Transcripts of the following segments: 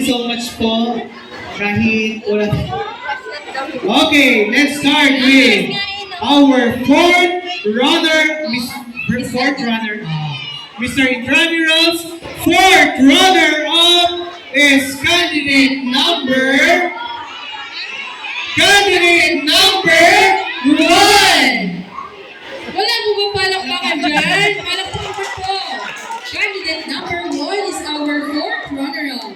So much po. Kahit wala. Okay, let's start with our fourth runner, Mr. Intramuros. Fourth runner-up is candidate number 1. Wala mo ba palakpakan dyan? Palakpakan po. Candidate number 1 is our fourth runner-up.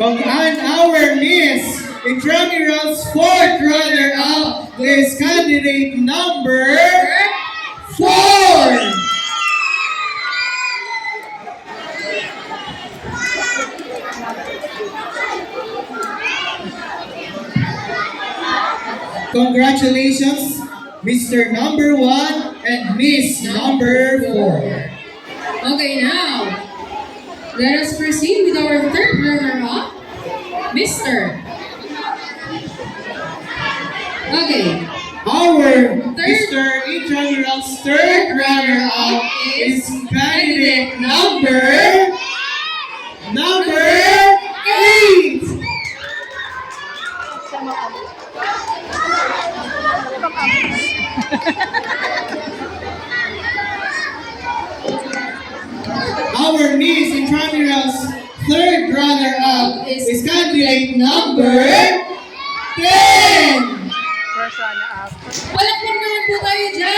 And our Miss Intramuros fourth runner-up is candidate number 4. Congratulations, Mr. Number 1 and Miss Number 4. Okay, now, let us proceed with our third runner-up, Mr. Okay, Our Mr. Intramuros third runner-up is candidate number 8. Our Miss Intramuros third runner-up is candidate number 10. palakpak naman po tayo dyan.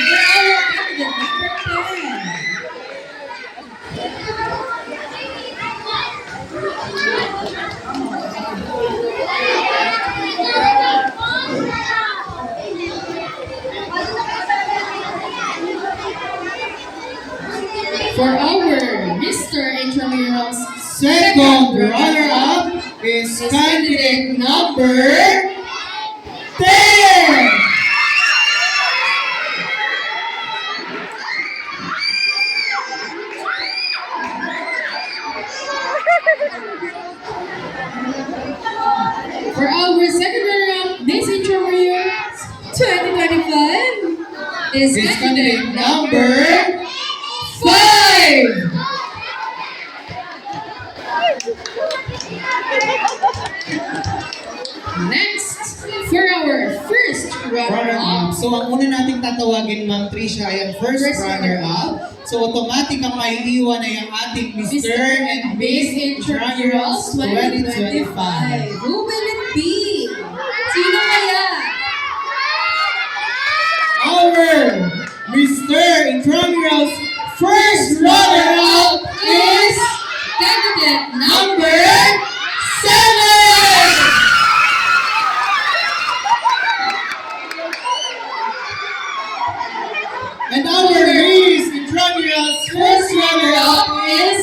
For our candidate number 10. For our Mr. Intramuros Second runner-up is candidate number 10. For our second runner-up, Miss Intramuros 2025 is Is candidate candidate number number 5. Next, for our first Runner-up. runner-up, So, ang una nating tatawagin, Ma'am Tricia, ay ang first runner-up. So, automatic ang maiiwan ay ang ating Mr. and Miss Miss Intramuros Intramuros 2025. 2025. Who will it be? Sino kaya? Our Mr. Intramuros first runner-up is Candidate number 7. And our Miss Intramuros first runner-up is